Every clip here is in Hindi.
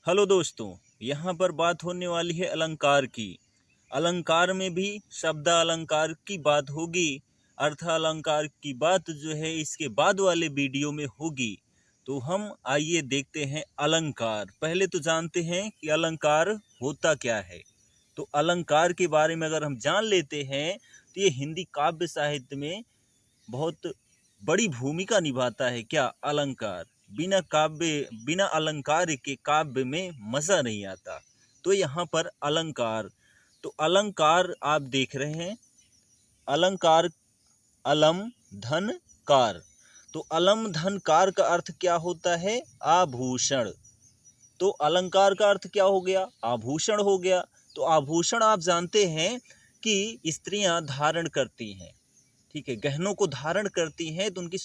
हेलो दोस्तों, यहाँ पर बात होने वाली है अलंकार की। अलंकार में भी शब्द अलंकार की बात होगी, अर्थ अलंकार की बात जो है इसके बाद वाले वीडियो में होगी। तो हम आइए देखते हैं अलंकार। पहले तो जानते हैं कि अलंकार होता क्या है। तो अलंकार के बारे में अगर हम जान लेते हैं तो ये हिंदी काव्य साहित्य में बहुत बड़ी भूमिका निभाता है। क्या अलंकार, बिना अलंकार के काव्य में मजा नहीं आता। तो यहाँ पर अलंकार, तो अलंकार आप देख रहे हैं। अलंकार, अलम धन कार। तो अलम धन कार का अर्थ क्या होता है? आभूषण। तो अलंकार का अर्थ क्या हो गया? आभूषण हो गया। तो आभूषण आप जानते हैं कि स्त्रियां धारण करती हैं, ठीक है, गहनों को धारण करती हैं तो उनकी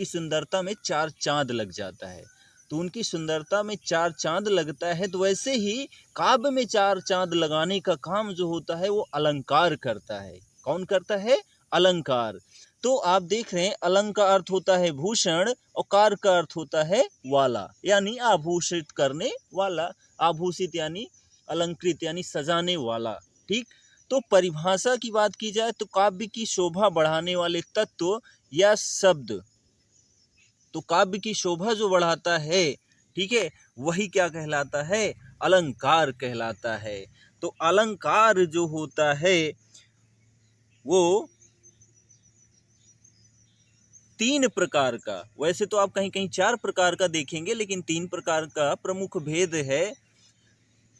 सुंदरता में चार चांद लग जाता है। तो उनकी सुंदरता में चार चांद लगता है, तो वैसे ही काव्य में चार चांद लगाने का काम जो होता है वो अलंकार करता है। कौन करता है? अलंकार। तो आप देख रहे हैं अलंग का अर्थ होता है भूषण और कार का अर्थ होता है वाला, यानी आभूषित करने वाला। आभूषित यानी अलंकृत यानी सजाने वाला, ठीक। तो परिभाषा की बात की जाए तो काव्य की शोभा बढ़ाने वाले तत्व या शब्द, तो काव्य की शोभा जो बढ़ाता है, ठीक है, वही क्या कहलाता है? अलंकार कहलाता है। तो अलंकार जो होता है वो तीन प्रकार का, वैसे तो आप कहीं कहीं चार प्रकार का देखेंगे, लेकिन तीन प्रकार का प्रमुख भेद है।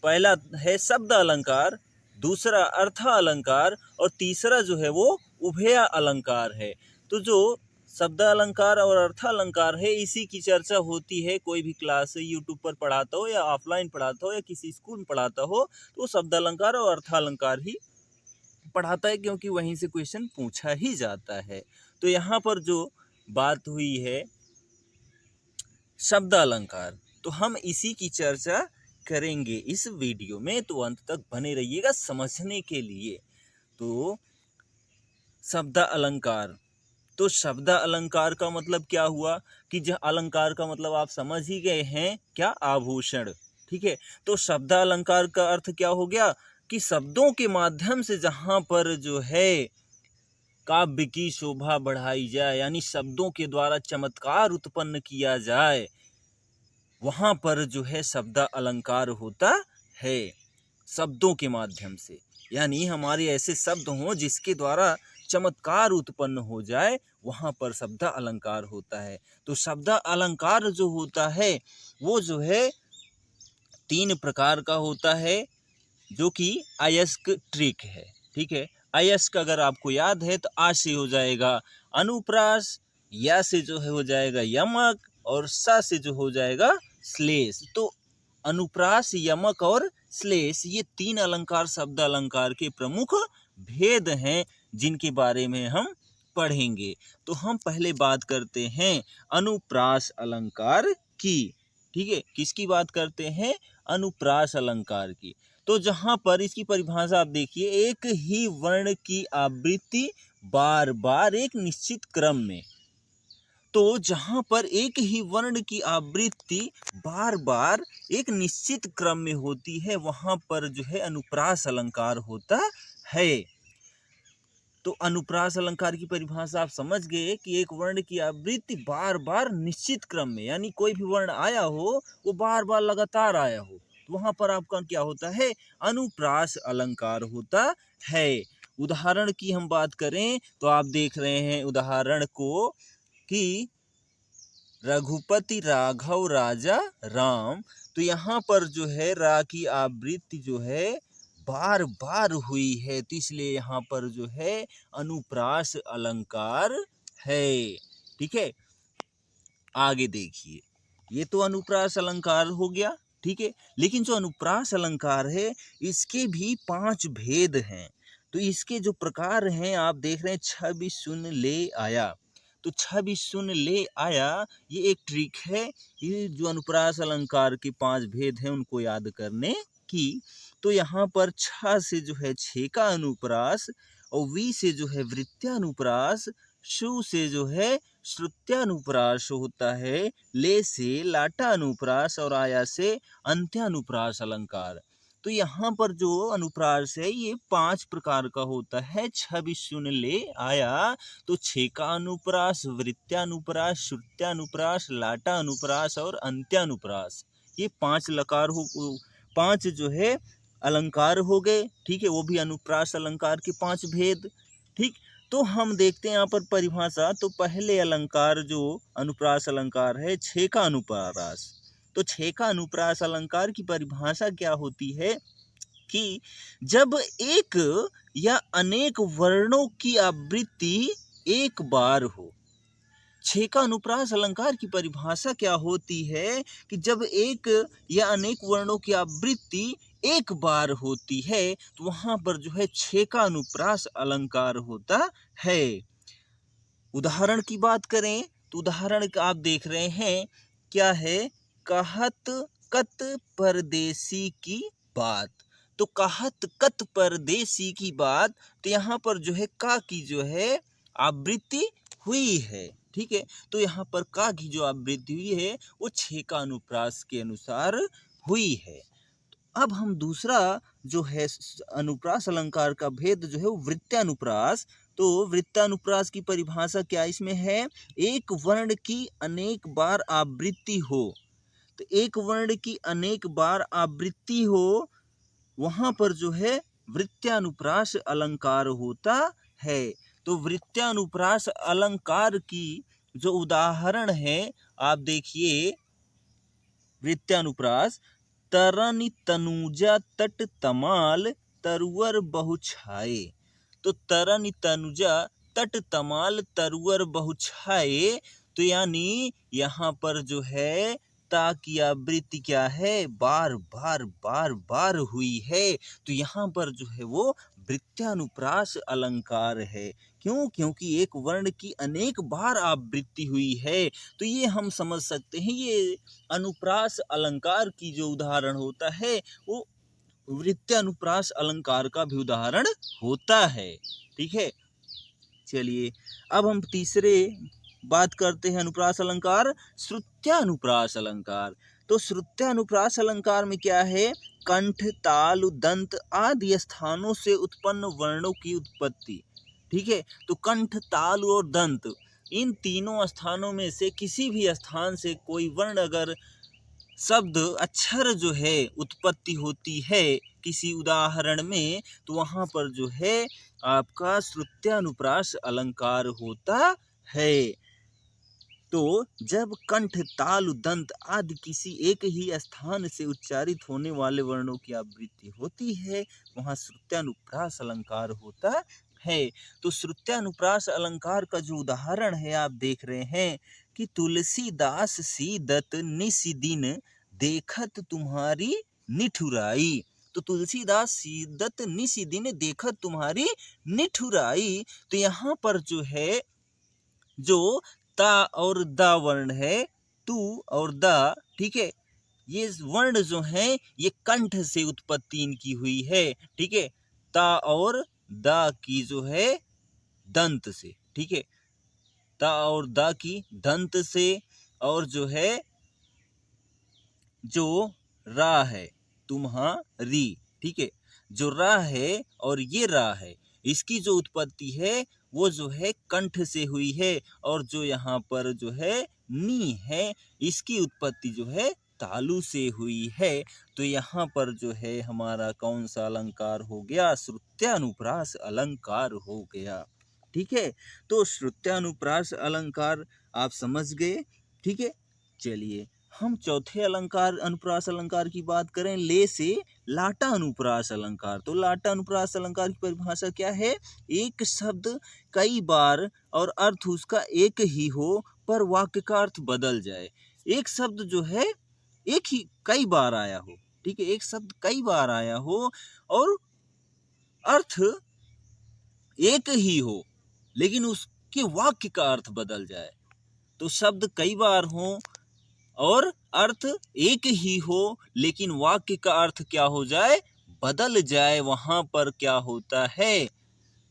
पहला है शब्द अलंकार, दूसरा अर्थ अलंकार और तीसरा जो है वो उभय अलंकार है। तो जो शब्द अलंकार और अर्थ अलंकार है इसी की चर्चा होती है। कोई भी क्लास यूट्यूब पर पढ़ाता हो या ऑफलाइन पढ़ाता हो या किसी स्कूल में पढ़ाता हो तो शब्द अलंकार और अर्थ अलंकार ही पढ़ाता है, क्योंकि वहीं से क्वेश्चन पूछा ही जाता है। तो यहाँ पर जो बात हुई है शब्द अलंकार, तो हम इसी की चर्चा करेंगे इस वीडियो में। तो अंत तक बने रहिएगा समझने के लिए। तो शब्द अलंकार, तो शब्द अलंकार का मतलब क्या हुआ कि जो अलंकार का मतलब आप समझ ही गए हैं, क्या? आभूषण, ठीक है। तो शब्द अलंकार का अर्थ क्या हो गया कि शब्दों के माध्यम से जहां पर जो है काव्य की शोभा बढ़ाई जाए, यानी शब्दों के द्वारा चमत्कार उत्पन्न किया जाए, वहां पर जो है शब्द अलंकार होता है। शब्दों के माध्यम से, यानी हमारे ऐसे शब्द हों जिसके द्वारा चमत्कार उत्पन्न हो जाए, वहां पर शब्द अलंकार होता है। तो शब्द अलंकार जो होता है वो जो है तीन प्रकार का होता है, जो कि अयस्क ट्रिक है, ठीक है। अयस्क अगर आपको याद है तो आ से हो जाएगा अनुप्रास, या से जो है हो जाएगा यमक और सा से जो हो जाएगा श्लेष। तो अनुप्रास, यमक और श्लेष ये तीन अलंकार शब्द अलंकार के प्रमुख भेद हैं, जिनके बारे में हम पढ़ेंगे। तो हम पहले बात करते हैं अनुप्रास अलंकार की, ठीक है। किसकी बात करते हैं? अनुप्रास अलंकार की। तो जहां पर इसकी परिभाषा आप देखिए, एक ही वर्ण की आवृत्ति बार बार एक निश्चित क्रम में। तो जहां पर एक ही वर्ण की आवृत्ति बार बार एक निश्चित क्रम में होती है, वहां पर जो है अनुप्रास अलंकार होता है। तो अनुप्रास अलंकार की परिभाषा आप समझ गए कि एक वर्ण की आवृत्ति बार बार निश्चित क्रम में, यानी कोई भी वर्ण आया हो वो बार बार लगातार आया हो, तो वहां पर आपका क्या होता है? अनुप्रास अलंकार होता है। उदाहरण की हम बात करें तो आप देख रहे हैं उदाहरण को कि रघुपति राघव राजा राम। तो यहाँ पर जो है रा की आवृत्ति जो है बार बार हुई है, तो इसलिए यहाँ पर जो है अनुप्रास अलंकार है, ठीक है। आगे देखिए, ये तो अनुप्रास अलंकार हो गया, ठीक है। लेकिन जो अनुप्रास अलंकार है इसके भी 5 भेद हैं। तो इसके जो प्रकार हैं आप देख रहे हैं, छवि सुन ले आया। तो छवि सुन ले आया ये एक ट्रिक है। ये जो अनुप्रास अलंकार के 5 भेद हैं उनको याद करने की। तो यहाँ पर छ से जो है छे का अनुप्रास और वी से जो है वृत्त्यानुप्रास, शु से जो है श्रुत्यानुप्रास होता है ले से लाटानुप्रास और आया से अंत्यानुप्रास अलंकार। तो यहाँ पर जो अनुप्रास है ये 5 प्रकार का होता है। छवि सुन ले आया तो छेका अनुप्रास, वृत्यानुप्रास, श्रुत्यानुप्रास, लाटानुप्रास और अंत्यानुप्रास, ये 5 लकार हो, 5 जो है अलंकार हो गए। ठीक है, वो भी अनुप्रास अलंकार के 5 भेद। ठीक, तो हम देखते हैं यहाँ पर परिभाषा। तो पहले अलंकार जो अनुप्रास अलंकार है छेका अनुप्रास। तो छेका अनुप्रास अलंकार की परिभाषा क्या होती है कि जब एक या अनेक वर्णों की आवृत्ति एक बार हो। छेका अनुप्रास अलंकार की परिभाषा क्या होती है कि जब एक या अनेक वर्णों की आवृत्ति एक बार होती है तो वहां पर जो है छेका अनुप्रास अलंकार होता है। उदाहरण की बात करें तो उदाहरण आप देख रहे हैं क्या है, कहत कत परदेसी की बात। तो कहत कत परदेसी की बात, तो यहाँ पर जो है का की जो है आवृत्ति हुई है। ठीक है, तो यहाँ पर का की जो आवृत्ति हुई है वो छेका अनुप्रास के अनुसार हुई है। अब हम दूसरा जो है अनुप्रास अलंकार का भेद जो है वो वृत्यानुप्रास। तो वृत्तानुप्रास की परिभाषा क्या इसमें है, एक वर्ण की अनेक बार आवृत्ति हो। तो एक वर्ण की अनेक बार आवृत्ति हो वहां पर जो है वृत्यानुप्रास अलंकार होता है। तो वृत्यानुप्रास अलंकार की जो उदाहरण है आप देखिए, वृत्यानुप्रास तरनि तनुजा तट तमाल तरुवर बहुछाए। तो तरनि तनुजा तट तमाल तरुवर बहुछाए, तो यानी यहाँ पर जो है ता की आवृत्ति क्या है, बार बार बार बार हुई है। तो यहाँ पर जो है वो वृत्यानुप्रास अलंकार है। क्यों? क्योंकि एक वर्ण की अनेक बार आवृत्ति हुई है। तो ये हम समझ सकते हैं ये अनुप्रास अलंकार की जो उदाहरण होता है वो वृत्यानुप्रास अलंकार का भी उदाहरण होता है। ठीक है, चलिए अब हम तीसरे बात करते हैं अनुप्रास अलंकार, श्रुत्यानुप्रास अलंकार। तो श्रुत्यानुप्रास अलंकार में क्या है, कंठ ताल दंत आदि स्थानों से उत्पन्न वर्णों की उत्पत्ति। ठीक है, तो कंठ ताल और दंत इन तीनों स्थानों में से किसी भी स्थान से कोई वर्ण अगर शब्द अक्षर जो है उत्पत्ति होती है किसी उदाहरण में, तो वहां पर जो है आपका श्रुत्यानुप्रास अलंकार होता है। तो जब कंठ ताल दंत आदि किसी एक ही स्थान से उच्चारित होने वाले वर्णों की आवृत्ति होती है वहां श्रुत्यानुप्रास अलंकार होता है। तो श्रुत्यानुप्रास अलंकार का जो उदाहरण है आप देख रहे हैं कि तुलसीदास सीदत निशिदिन देखत तुम्हारी निठुराई। तो तुलसीदास सीदत निशिदिन देखत तुम्हारी निठुराई। तो यहाँ पर जो है जो ता और दा वर्ण है, तू और दा, ठीक है, ये वर्ण जो हैं ये कंठ से उत्पत्ति इनकी हुई है। ठीक है, ता और दा की जो है दंत से। ठीक है, ता और दा की दंत से, और जो है जो रा है तुम्हारी। ठीक है, जो रा है और ये रा है इसकी जो उत्पत्ति है वो जो है कंठ से हुई है, और जो यहाँ पर जो है नी है इसकी उत्पत्ति जो है तालु से हुई है। तो यहाँ पर जो है हमारा कौन सा अलंकार हो गया, श्रुत्यानुप्रास अलंकार हो गया। ठीक है, तो श्रुत्यानुप्रास अलंकार आप समझ गए। ठीक है, चलिए हम चौथे अलंकार अनुप्रास अलंकार की बात करें, ले से लाटा अनुप्रास अलंकार। तो लाटा अनुप्रास अलंकार की परिभाषा क्या है, एक शब्द कई बार और अर्थ उसका एक ही हो पर वाक्य का अर्थ बदल जाए। एक शब्द जो है एक ही कई बार आया हो। ठीक है, एक शब्द कई बार आया हो और अर्थ एक ही हो लेकिन उसके वाक्य का अर्थ बदल जाए। तो शब्द कई बार हो और अर्थ एक ही हो लेकिन वाक्य का अर्थ क्या हो जाए, बदल जाए, वहां पर क्या होता है,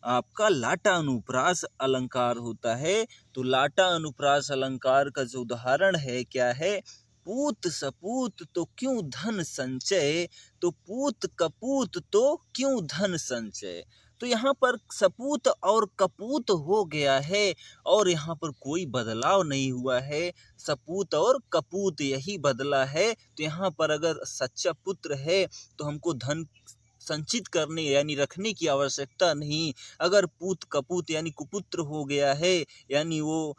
आपका लाटा अनुप्रास अलंकार होता है। तो लाटा अनुप्रास अलंकार का जो उदाहरण है क्या है, पूत सपूत तो क्यों धन संचय, तो पूत कपूत तो क्यों धन संचय। तो यहाँ पर सपूत और कपूत हो गया है और यहाँ पर कोई बदलाव नहीं हुआ है, सपूत और कपूत यही बदला है। तो यहाँ पर अगर सच्चा पुत्र है तो हमको धन संचित करने यानी रखने की आवश्यकता नहीं। अगर पूत कपूत यानी कुपुत्र हो गया है, यानी वो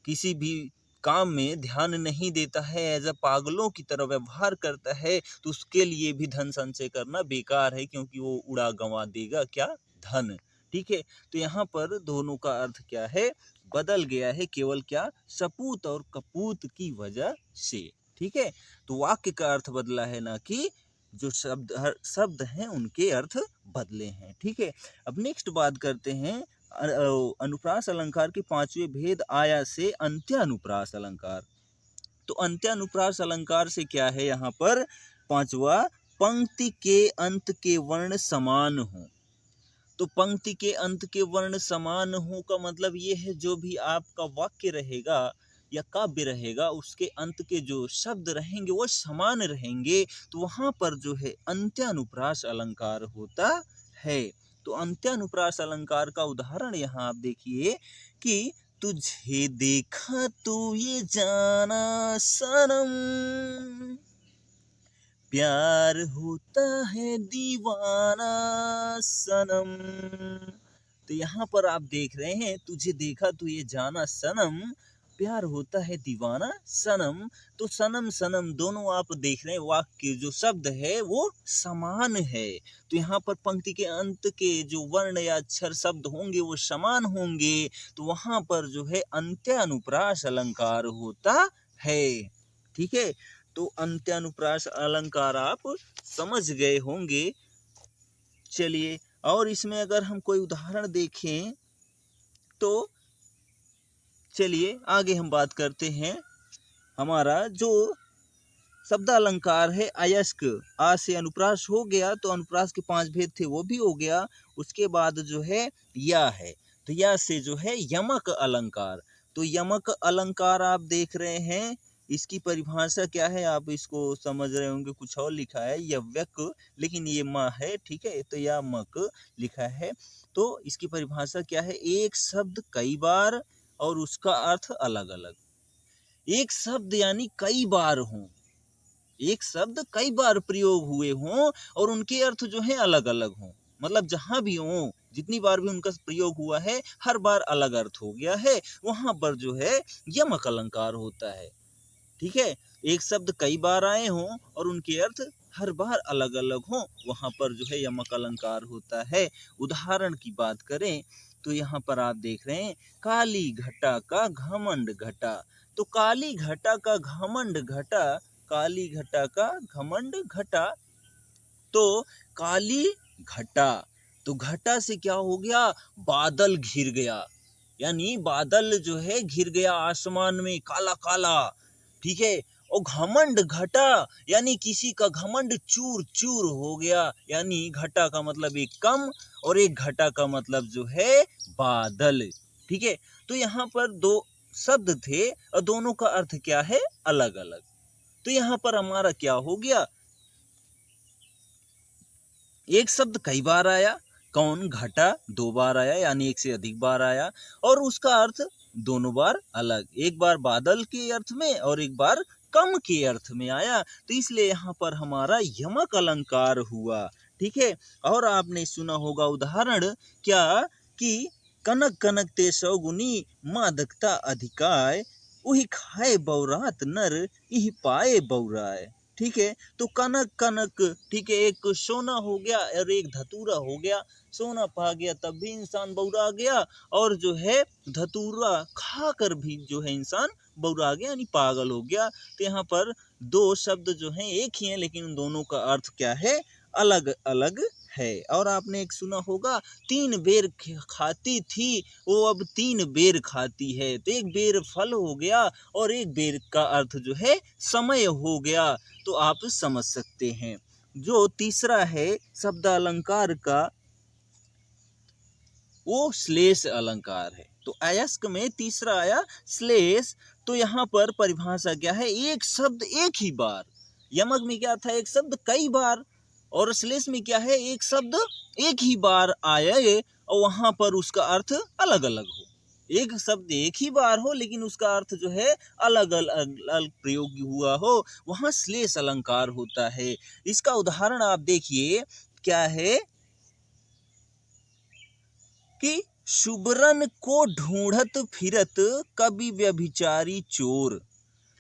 किसी भी काम में ध्यान नहीं देता है, एज अ पागलों की तरह व्यवहार करता है, तो उसके लिए भी धन संचय करना बेकार है, क्योंकि वो उड़ा गंवा देगा क्या, धन। ठीक है, तो यहाँ पर दोनों का अर्थ क्या है, बदल गया है, केवल क्या, सपूत और कपूत की वजह से। ठीक है, तो वाक्य का अर्थ बदला है, ना कि जो शब्द हैं उनके अर्थ बदले हैं। ठीक है, अब नेक्स्ट बात करते हैं अनुप्रास अलंकार के पांचवें भेद आया से अंत्य अनुप्रास अलंकार। तो अंत्य अनुप्रास अलंकार से क्या है, यहाँ पर पांचवा, पंक्ति के अंत के वर्ण समान हो। तो पंक्ति के अंत के वर्ण समान हो का मतलब ये है, जो भी आपका वाक्य रहेगा या काव्य रहेगा उसके अंत के जो शब्द रहेंगे वो समान रहेंगे, तो वहां पर जो है अंत्यानुप्रास अलंकार होता है। तो अंत्यानुप्रास अलंकार का उदाहरण यहाँ आप देखिए कि तुझे देखा तो ये जाना सनम, प्यार होता है दीवाना सनम। तो यहाँ पर आप देख रहे हैं, तुझे देखा तो ये जाना सनम, प्यार होता है दीवाना सनम। तो सनम सनम दोनों आप देख रहे हैं, वाक्य जो शब्द है वो समान है। तो यहाँ पर पंक्ति के अंत के जो वर्ण या अक्षर शब्द होंगे वो समान होंगे, तो वहां पर जो है अंत्यानुप्रास अलंकार होता है। ठीक है, तो अंत्यानुप्रास अलंकार आप समझ गए होंगे। चलिए, और इसमें अगर हम कोई उदाहरण देखें तो चलिए आगे हम बात करते हैं। हमारा जो शब्द अलंकार है अयस्क, आ से अनुप्रास हो गया, तो अनुप्रास के 5 भेद थे वो भी हो गया। उसके बाद जो है या है, तो या से जो है यमक अलंकार। तो यमक अलंकार आप देख रहे हैं, इसकी परिभाषा क्या है, आप इसको समझ रहे होंगे, कुछ और लिखा है यव्यक, लेकिन ये म है। ठीक है, तो यमक लिखा है। तो इसकी परिभाषा क्या है, एक शब्द कई बार और उसका अर्थ अलग अलग। एक शब्द यानी कई बार हो, एक शब्द कई बार प्रयोग हुए हों और उनके अर्थ जो है अलग अलग हों, मतलब जहां भी हो, जितनी बार भी उनका प्रयोग हुआ है हर बार अलग अर्थ हो गया है, वहां पर जो है यमक अलंकार होता है। ठीक है, एक शब्द कई बार आए हों और उनके अर्थ हर बार अलग अलग हों, वहां पर जो है यमक अलंकार होता है। उदाहरण की बात करें तो यहाँ पर आप देख रहे हैं, काली घटा का घमंड घटा। तो काली घटा का घमंड घटा, काली घटा का घमंड घटा, तो काली घटा, तो घटा से क्या हो गया, बादल घिर गया, यानी बादल जो है घिर गया आसमान में, काला काला। ठीक है, और घमंड घटा यानी किसी का घमंड चूर चूर हो गया, यानी घटा का मतलब एक कम और एक घटा का मतलब जो है बादल। ठीक है, तो यहाँ पर दो शब्द थे और दोनों का अर्थ क्या है, अलग अलग। तो यहाँ पर हमारा क्या हो गया, एक शब्द कई बार आया, कौन, घटा 2 बार आया, यानी एक से अधिक बार आया, और उसका अर्थ दोनों बार अलग, एक बार बादल के अर्थ में और एक बार कम के अर्थ में आया, तो इसलिए यहाँ पर हमारा यमक अलंकार हुआ। ठीक है, और आपने सुना होगा उदाहरण क्या, कि कनक कनक ते सौगुनी मादकता अधिकाय, उही खाए बौरात नर इही पाए बौराय। ठीक है, तो कनक कनक, ठीक है, एक सोना हो गया और एक धतूरा हो गया। सोना पा गया तब भी इंसान बौरा गया, और जो है धतूरा खाकर भी जो है इंसान बौरा गया, यानी पागल हो गया। तो यहाँ पर दो शब्द जो हैं एक ही हैं, लेकिन उन दोनों का अर्थ क्या है, अलग अलग है। और आपने एक सुना होगा, 3 बेर खाती थी वो अब 3 बेर खाती है। तो एक बेर फल हो गया और एक बेर का अर्थ जो है समय हो गया, तो आप समझ सकते हैं। जो तीसरा है शब्द अलंकार का वो श्लेष अलंकार है। तो अयस्क में तीसरा आया श्लेष। तो यहाँ पर परिभाषा क्या है, एक शब्द एक ही बार। यमक में क्या था, एक शब्द कई बार, और श्लेष में क्या है, एक शब्द एक ही बार आए और वहां पर उसका अर्थ अलग अलग हो। एक शब्द एक ही बार हो लेकिन उसका अर्थ जो है अलग अलग प्रयोग हुआ हो, वहां श्लेष अलंकार होता है। इसका उदाहरण आप देखिए क्या है कि सुबरन को ढूंढत फिरत कभी व्यभिचारी चोर।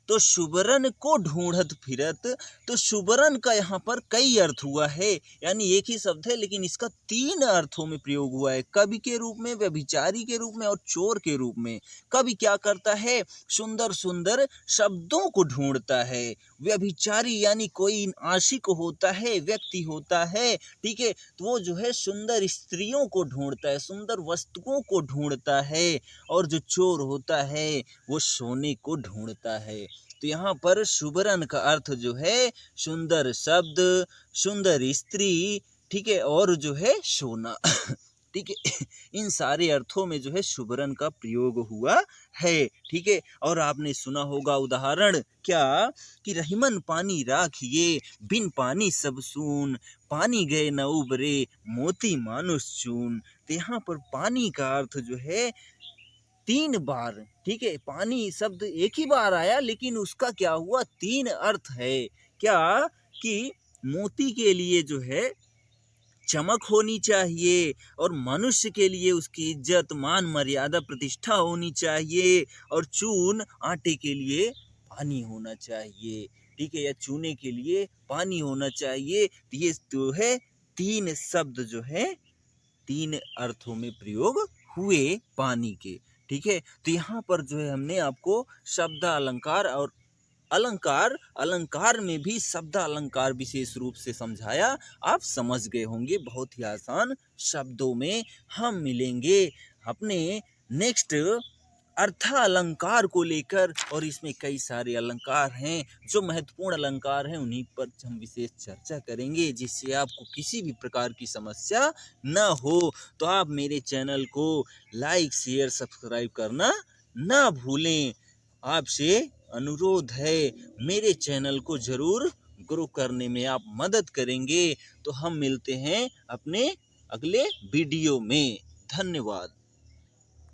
तो सुबरन को ढूंढत फिरत, तो सुबरन का यहाँ पर कई अर्थ हुआ है, यानी एक ही शब्द है लेकिन इसका 3 अर्थों में प्रयोग हुआ है, कवि के रूप में, व्यभिचारी के रूप में और चोर के रूप में। कवि क्या करता है, सुंदर सुंदर शब्दों को ढूंढता है। व्यभिचारी यानी कोई आशिक होता है, व्यक्ति होता है, ठीक है, तो वो जो है सुंदर स्त्रियों को ढूंढता है, सुंदर वस्तुओं को ढूंढता है। और जो चोर होता है वो सोने को ढूंढता है। तो यहाँ पर सुबरन का अर्थ जो है सुंदर शब्द, सुंदर स्त्री, ठीक है, और जो है सोना, ठीक है, इन सारे अर्थों में जो है सुबरन का प्रयोग हुआ है, ठीक है। और आपने सुना होगा उदाहरण क्या, कि रहीमन पानी राखिए बिन पानी सब सून, पानी गए न उबरे मोती मानुष चून। तो यहाँ पर पानी का अर्थ जो है 3 बार, ठीक है, पानी शब्द एक ही बार आया लेकिन उसका क्या हुआ, 3 अर्थ है। क्या, कि मोती के लिए जो है चमक होनी चाहिए, और मनुष्य के लिए उसकी इज्जत मान मर्यादा प्रतिष्ठा होनी चाहिए, और चून आटे के लिए पानी होना चाहिए, ठीक है, या चूने के लिए पानी होना चाहिए। तो ये तो है 3 शब्द जो है 3 अर्थों में प्रयोग हुए पानी के, ठीक है। तो यहाँ पर जो है हमने आपको शब्द अलंकार और अलंकार में भी शब्द अलंकार विशेष रूप से समझाया, आप समझ गए होंगे। बहुत ही आसान शब्दों में हम मिलेंगे अपने नेक्स्ट अर्थालंकार को लेकर, और इसमें कई सारे अलंकार हैं, जो महत्वपूर्ण अलंकार हैं उन्हीं पर हम विशेष चर्चा करेंगे, जिससे आपको किसी भी प्रकार की समस्या न हो। तो आप मेरे चैनल को लाइक शेयर सब्सक्राइब करना ना भूलें। आपसे अनुरोध है, मेरे चैनल को जरूर ग्रो करने में आप मदद करेंगे। तो हम मिलते हैं अपने अगले वीडियो में। धन्यवाद।